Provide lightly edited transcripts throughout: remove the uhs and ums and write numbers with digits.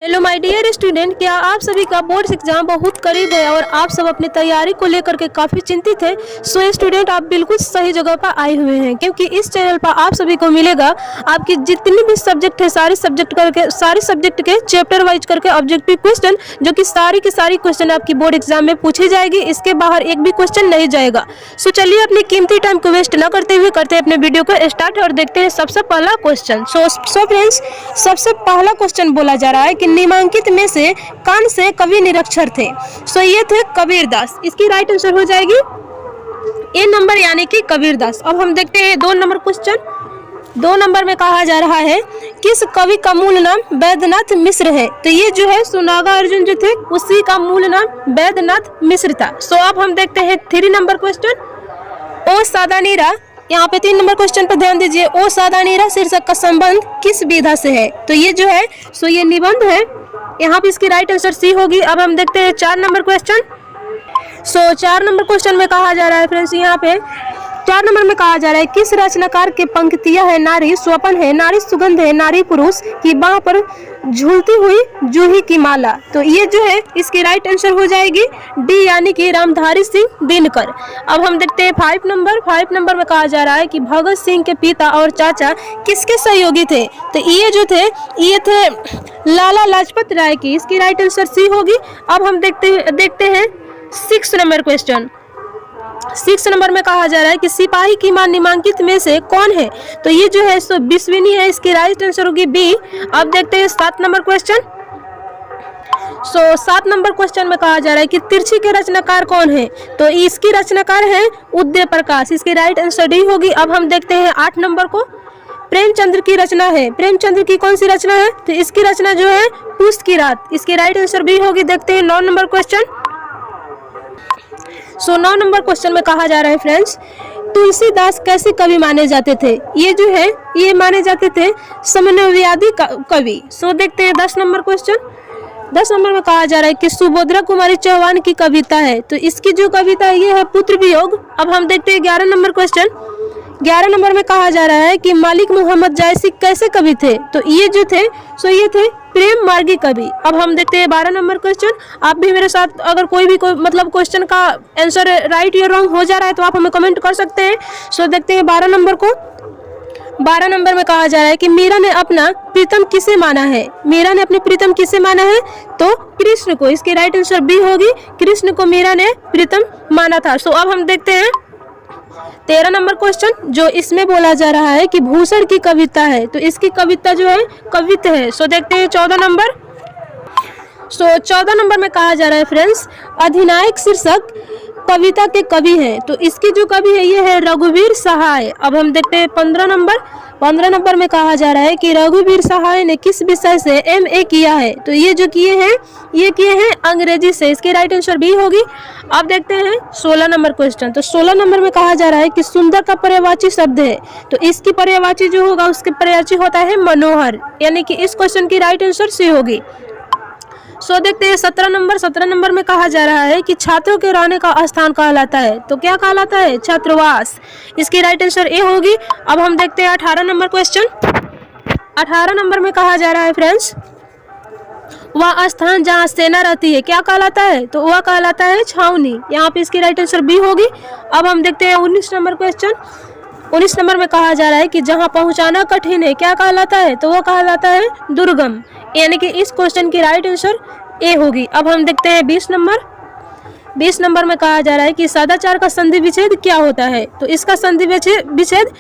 Hello my dear student, क्या आप सभी का बोर्ड्स एग्जाम बहुत करीब है और आप सब अपनी तैयारी को लेकर के काफ़ी चिंतित हैं। सो स्टूडेंट, आप बिल्कुल सही जगह पर आए हुए हैं, क्योंकि इस चैनल पर आप सभी को मिलेगा आपकी जितनी भी सब्जेक्ट है सारे सब्जेक्ट के चैप्टर वाइज करके ऑब्जेक्टिव क्वेश्चन, जो कि सारी की सारी क्वेश्चन आपकी बोर्ड एग्जाम में पूछी जाएगी। इसके बाहर एक भी क्वेश्चन नहीं जाएगा। सो चलिए अपनी कीमती टाइम को वेस्ट न करते हुए करते हैं अपने वीडियो को स्टार्ट और देखते हैं सबसे पहला क्वेश्चन। सो फ्रेंड्स, सबसे पहला क्वेश्चन बोला जा रहा है कि निम्नलिखित में से कौन से कवि निरक्षर थे। सो ये थे कबीरदास। इसकी राइट आंसर हो जाएगी ए नंबर, यानी कि कबीरदास। अब हम देखते हैं 2 नंबर क्वेश्चन। 2 नंबर में कहा जा रहा है किस कवि का मूल नाम वैद्यनाथ मिश्र है। तो ये जो है सो नागार्जुन जो थे उसी का मूल नाम वैद्यनाथ मिश्र था। सो अब हम देखते हैं 3 नंबर क्वेश्चन। ओ सादा नीरा, यहाँ पे 3 नंबर क्वेश्चन पर ध्यान दीजिए। ओ सादा नीरा शीर्षक का संबंध किस विधा से है। तो ये जो है सो ये निबंध है। यहाँ पे इसकी राइट आंसर सी होगी। अब हम देखते हैं 4 नंबर क्वेश्चन। सो 4 नंबर क्वेश्चन में कहा जा रहा है फ्रेंड्स, यहाँ पे 4 नंबर में कहा जा रहा है किस रचनाकार के पंक्तियां है नारी स्वपन है, नारी सुगंध है, नारी पुरुष की बाह पर झूलती हुई जूही की माला। तो ये जो है इसकी राइट आंसर हो जाएगी डी, यानी कि रामधारी सिंह दिनकर। अब हम देखते हैं 5 नंबर। 5 नंबर में कहा जा रहा है कि भगत सिंह के पिता और चाचा किसके सहयोगी थे। तो ये जो थे ये थे लाला लाजपत राय की। इसकी राइट आंसर सी होगी। अब हम देखते हैं 6 नंबर क्वेश्चन। 6 नंबर में कहा जा रहा है कि सिपाही की मां निम्नलिखित में से कौन है। तो ये जो है सो बिस्विनी है। इसकी राइट आंसर होगी बी। अब देखते हैं 7 नंबर क्वेश्चन। सो 7 नंबर क्वेश्चन में कहा जा रहा है कि तिरछी के रचनाकार कौन है। तो इसकी रचनाकार है उदय प्रकाश। इसकी राइट आंसर डी होगी। अब हम देखते हैं 8 नंबर को। प्रेमचंद्र की रचना है। प्रेमचंद्र की कौन सी रचना है। तो इसकी रचना जो है पुष्ट की रात। इसकी राइट आंसर बी होगी। देखते हैं 9 नंबर क्वेश्चन। सो 9 नंबर क्वेश्चन में कहा जा रहा है फ्रेंड्स, तुलसीदास कैसे कवि माने जाते थे। ये जो है ये माने जाते थे समन्वयवादी कवि। सो देखते हैं 10 नंबर क्वेश्चन। 10 नंबर में कहा जा रहा है कि सुभद्रा कुमारी चौहान की कविता है। तो इसकी जो कविता है ये है पुत्र वियोग। अब हम देखते हैं 11 नंबर क्वेश्चन। 11 नंबर में कहा जा रहा है कि मालिक मोहम्मद जायसी कैसे कवि थे। तो ये जो थे सो ये थे प्रेम मार्गी कवि। अब हम देखते हैं 12 नंबर क्वेश्चन। आप भी मेरे साथ अगर कोई मतलब क्वेश्चन का आंसर राइट या रॉन्ग हो जा रहा है तो आप हमें कमेंट कर सकते हैं। सो देखते हैं 12 नंबर को। 12 नंबर में कहा जा रहा है कि मीरा ने अपना प्रीतम किसे माना है। मीरा ने अपने प्रीतम किसे माना है। तो कृष्ण को। इसकी राइट आंसर बी होगी। कृष्ण को मीरा ने प्रीतम माना था। सो अब हम देखते हैं 13 नंबर क्वेश्चन, जो इसमें बोला जा रहा है कि भूषण की कविता है। तो इसकी कविता जो है कवित्त है। सो देखते हैं 14 नंबर। सो 14 नंबर में कहा जा रहा है फ्रेंड्स, अधिनायक शीर्षक कविता के कवि हैं। तो इसकी जो कवि है ये है रघुवीर सहाय। अब हम देखते हैं 15 नंबर। 15 नंबर में कहा जा रहा है कि रघुवीर सहाय ने किस विषय से MA किया है। तो ये जो किए हैं अंग्रेजी से। इसकी राइट आंसर बी होगी। अब देखते हैं 16 नंबर क्वेश्चन। तो 16 नंबर में कहा जा रहा है कि सुंदर का पर्यायवाची शब्द है। तो इसकी पर्यायवाची जो होगा उसके पर्यायवाची होता है मनोहर, यानी कि इस क्वेश्चन की राइट आंसर सी होगी। सो देखते हैं 17 नंबर। 17 नंबर में कहा जा रहा है कि छात्रों के रहने का स्थान कहलाता है। तो क्या कहलाता है। छात्रावास। इसकी राइट आंसर ए होगी। अब हम देखते हैं 18 नंबर क्वेश्चन। 18 नंबर में कहा जा रहा है फ्रेंड्स, वह स्थान जहाँ सेना रहती है क्या कहलाता है। तो वह कहलाता है छावनी। यहाँ पे इसकी राइट आंसर बी होगी। अब हम देखते हैं 19 नंबर क्वेश्चन। 19 नंबर में कहा जा रहा है कि जहाँ पहुँचाना कठिन है क्या कहलाता है। तो वह कहलाता है दुर्गम, यानी कि इस क्वेश्चन की राइट आंसर ए होगी। अब हम देखते हैं 20 नंबर। 20 नंबर में कहा जा रहा है कि सदाचार का संधि विच्छेद क्या होता है। तो इसका संधि विच्छेद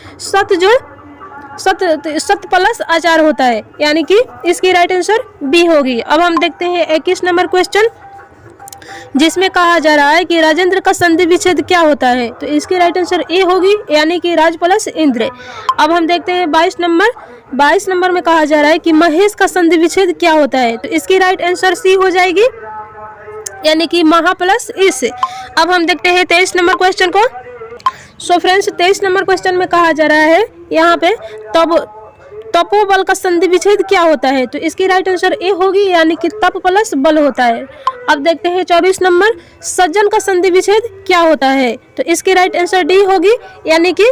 सत प्लस आचार होता है, यानी कि इसकी राइट आंसर बी होगी। अब हम देखते हैं 21 नंबर क्वेश्चन, जिसमें कहा जा रहा है कि राजेंद्र का संधि विच्छेद क्या होता है। तो इसकी राइट आंसर ए होगी, यानी कि राज प्लस इंद्र। अब हम देखते हैं 22 नंबर। 22 नंबर में कहा जा रहा है कि महेश का संधि विच्छेद क्या होता है। तो इसकी राइट आंसर सी हो जाएगी, यानी कि महा प्लस इस। अब हम देखते हैं 23 नंबर क्वेश्चन को। सो फ्रेंड्स, 23 नंबर क्वेश्चन में कहा जा रहा है यहाँ पे तपोबल का संधि विच्छेद क्या होता है। तो इसकी राइट आंसर ए होगी, यानी कि तप प्लस बल होता है। अब देखते हैं 24 नंबर, सज्जन का संधि विच्छेद क्या होता है। तो इसकी राइट आंसर डी होगी, यानी कि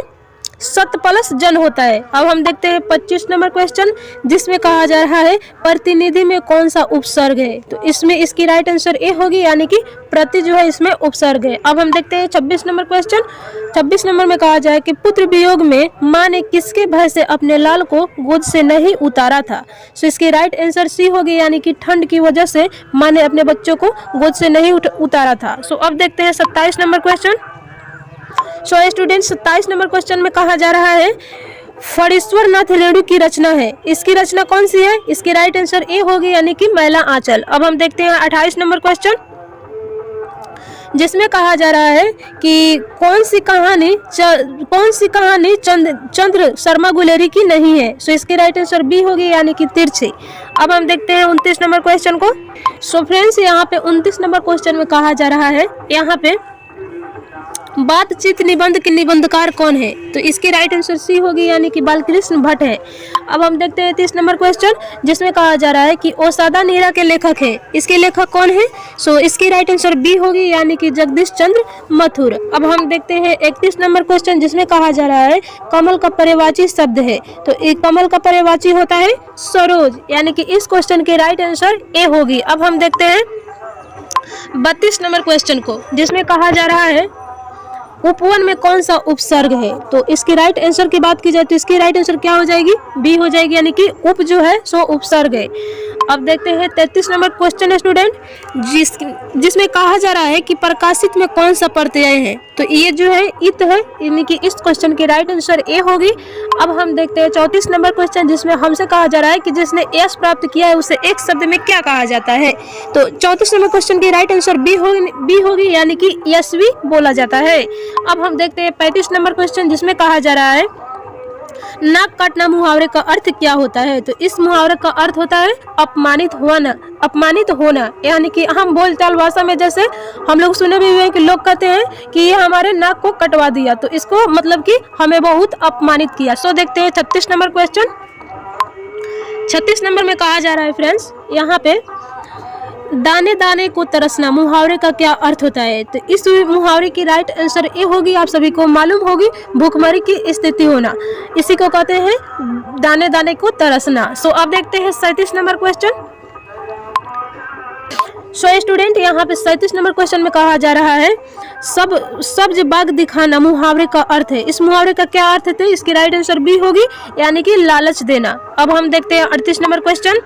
सत प्लस जन होता है। अब हम देखते हैं 25 नंबर क्वेश्चन, जिसमें कहा जा रहा है प्रतिनिधि में कौन सा उपसर्ग है। तो इसमें इसकी राइट आंसर ए होगी, यानी कि प्रति जो है इसमें उपसर्ग है। अब हम देखते हैं 26 नंबर क्वेश्चन। 26 नंबर में कहा जाए कि पुत्र वियोग में माँ ने किसके भय से अपने लाल को गोद से नहीं उतारा था। सो इसकी राइट आंसर सी होगी, यानी कि ठंड की वजह से माँ ने अपने बच्चों को गोद से नहीं उतारा था। सो अब देखते हैं 27 number question. So student 27 number question में कहा जा रहा है फणीश्वर नाथ रेणु की रचना है। इसकी रचना कौन सी है? इसकी राइट आंसर ए होगी, यानी कि मैला आंचल। अब हम देखते हैं 28 नंबर क्वेश्चन, जिसमें कहा जा रहा है कि कौन सी कहानी चंद्र शर्मा गुलेरी की नहीं है। सो इसकी राइट आंसर बी होगी, यानी कि तिरछी। अब हम देखते हैं 29 नंबर क्वेश्चन को। सो फ्रेंड्स यहाँ पे 29 नंबर क्वेश्चन में कहा जा रहा है, यहाँ पे बातचीत निबंध के निबंधकार कौन है। तो इसकी राइट आंसर सी होगी, यानी कि बालकृष्ण भट्ट है। अब हम देखते हैं 30 नंबर क्वेश्चन, जिसमें कहा जा रहा है कि ओसादा नीरा के लेखक है। इसके लेखक कौन है? सो इसकी राइट आंसर बी होगी, यानी कि जगदीश चंद्र मथुर। अब हम देखते हैं 31 नंबर क्वेश्चन, जिसमें कहा जा रहा है कमल का पर्यायवाची शब्द है। तो एक कमल का पर्यायवाची होता है सरोज, यानी कि इस क्वेश्चन की राइट आंसर ए होगी। अब हम देखते हैं 32 नंबर क्वेश्चन को, जिसमें कहा जा रहा है उपवन में कौन सा उपसर्ग है। तो इसकी राइट आंसर की बात की जाए तो इसकी राइट आंसर क्या हो जाएगी? बी हो जाएगी, यानी कि उप जो है सो उपसर्ग है। अब देखते हैं 33 नंबर क्वेश्चन है स्टूडेंट, जिसमें कहा जा रहा है कि प्रकाशित में कौन सा प्रत्यय है। तो ये जो है इत है, यानी कि इस क्वेश्चन की राइट आंसर ए होगी। अब हम देखते हैं 34 नंबर क्वेश्चन, जिसमें हमसे कहा जा रहा है कि जिसने यश प्राप्त किया है उसे एक शब्द में क्या कहा जाता है। तो 34 नंबर क्वेश्चन की राइट आंसर बी होगी, यानी कि यशवी बोला जाता है। अब हम देखते हैं 35 नंबर क्वेश्चन, जिसमें कहा जा रहा है नाक काटना मुहावरे का अर्थ क्या होता है। तो इस मुहावरे का अर्थ होता है अपमानित होना, यानी कि हम बोलचाल भाषा में जैसे हम लोग सुने भी हुए हैं कि लोग कहते हैं कि ये हमारे नाक को कटवा दिया, तो इसको मतलब कि हमें बहुत अपमानित किया। सो देखते हैं 36 नंबर क्वेश्चन। 36 नंबर में कहा जा रहा है फ्रेंड्स, यहाँ पे दाने दाने को तरसना मुहावरे का क्या अर्थ होता है। तो इस मुहावरे की राइट आंसर ए होगी, आप सभी को मालूम होगी, भूखमरी की स्थिति होना, इसी को कहते हैं दाने दाने को तरसना। सो अब देखते हैं 37 नंबर क्वेश्चन। सो स्टूडेंट यहाँ पे 37 नंबर क्वेश्चन में कहा जा रहा है सब्ज बाग दिखाना मुहावरे का अर्थ है। इस मुहावरे का क्या अर्थ है? इसकी राइट आंसर बी होगी, यानी कि लालच देना। अब हम देखते हैं 38 नंबर क्वेश्चन।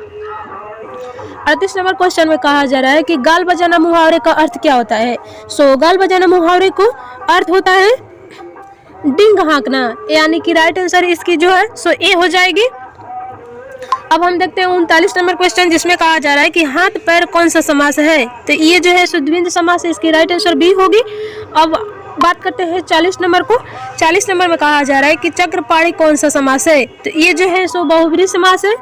38 नंबर क्वेश्चन में कहा जा रहा है कि गाल बजाना मुहावरे का अर्थ क्या होता है। सो गाल बजाना मुहावरे को अर्थ होता है डिंग हाँकना, यानी कि राइट आंसर इसकी जो है सो ए हो जाएगी। अब हम देखते हैं 39 नंबर क्वेश्चन, जिसमें कहा जा रहा है कि हाथ पैर कौन सा समास है। तो ये जो है सो द्विंद्व समास है, इसकी राइट आंसर बी होगी। अब बात करते हैं 40 नंबर को। 40 नंबर में कहा जा रहा है कि चक्रपाणी कौन सा समास है। तो ये जो है सो बहुब्रीहि समास है।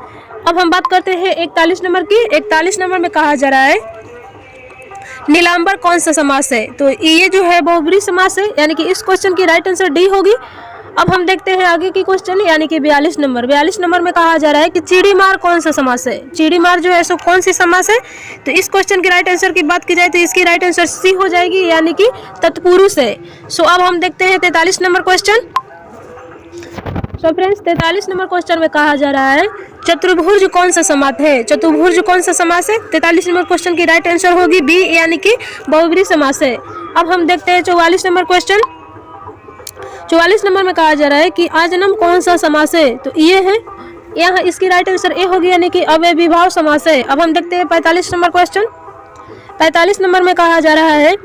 अब हम बात करते हैं 41 नंबर की। 41 नंबर में कहा जा रहा है नीलांबर कौन सा समास है। तो ये जो है बहुब्रीहि समास है, यानी कि इस क्वेश्चन की राइट आंसर डी होगी। अब हम देखते हैं आगे की क्वेश्चन, यानी कि 42 नंबर। 42 नंबर में कहा जा रहा है कि चिड़ी मार कौन सा समास है। चिड़ी मार जो है सो कौन सी समास है। तो इस क्वेश्चन की राइट आंसर की बात की जाए तो इसकी राइट आंसर सी हो जाएगी, यानी कि तत्पुरुष है। सो अब हम देखते हैं 43 number question. So friends 43 number question में कहा जा रहा है चतुर्भुज कौन सा समास है। चतुर्भुज कौन सा समास है। 43 नंबर क्वेश्चन की राइट आंसर होगी बी, यानी कि बहुब्रीहि समास है। अब हम देखते हैं 44 नंबर क्वेश्चन। 44 नंबर में कहा जा रहा है कि आजन्म कौन सा समास है। तो ये है, यहाँ इसकी राइट आंसर ए होगी, यानी कि अव्ययीभाव समास है। अब हम देखते हैं 45 नंबर क्वेश्चन। 45 नंबर में कहा जा रहा है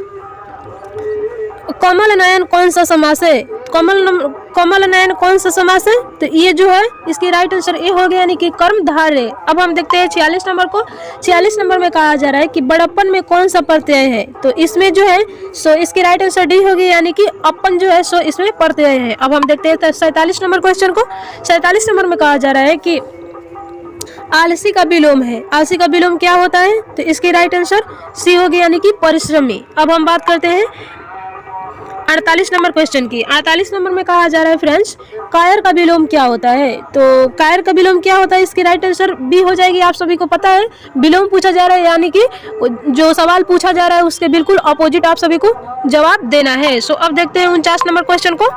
कमल नयन कौन सा समास है। कमल नयन कौन सा समास है। तो ये जो है इसकी राइट आंसर ए हो गया, यानी कि कर्मधारय। अब हम देखते हैं 46 नंबर को। 46 नंबर में कहा जा रहा है कि बड़प्पन में कौन सा प्रत्यय है। तो इसमें जो है सो इसकी राइट आंसर डी होगी, यानी कि अपन जो है सो इसमें प्रत्यय है। अब हम देखते हैं 47 नंबर क्वेश्चन को। 47 नंबर में कहा जा रहा है कि आलसी का विलोम है। आलसी का विलोम क्या होता है। तो इसकी राइट आंसर सी होगी, यानी कि परिश्रमी। अब हम बात करते हैं 48 नंबर क्वेश्चन की। 48 नंबर में कहा जा रहा है फ्रेंड्स कायर का विलोम क्या होता है। तो कायर का विलोम क्या होता है, इसकी राइट आंसर बी हो जाएगी। आप सभी को पता है विलोम पूछा जा रहा है, यानी कि जो सवाल पूछा जा रहा है उसके बिल्कुल अपोजिट आप सभी को जवाब देना है। सो अब देखते हैं 49 नंबर क्वेश्चन को।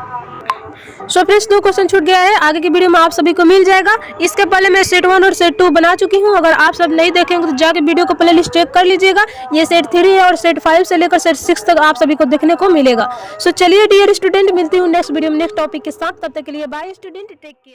सो फ्रेंड्स 2 क्वेश्चन छूट गया है, आगे की वीडियो में आप सभी को मिल जाएगा। इसके पहले मैं सेट 1 और सेट 2 बना चुकी हूँ, अगर आप सब नहीं देखेंगे तो जाके वीडियो को प्ले लिस्ट चेक कर लीजिएगा। ये सेट 3 है और सेट 5 से लेकर सेट 6 तक आप सभी को देखने को मिलेगा। सो चलिए डियर स्टूडेंट, मिलती हूँ नेक्स्ट वीडियो में नेक्स्ट टॉपिक के साथ। तब तक के लिए बाय स्टूडेंट, टेक केयर।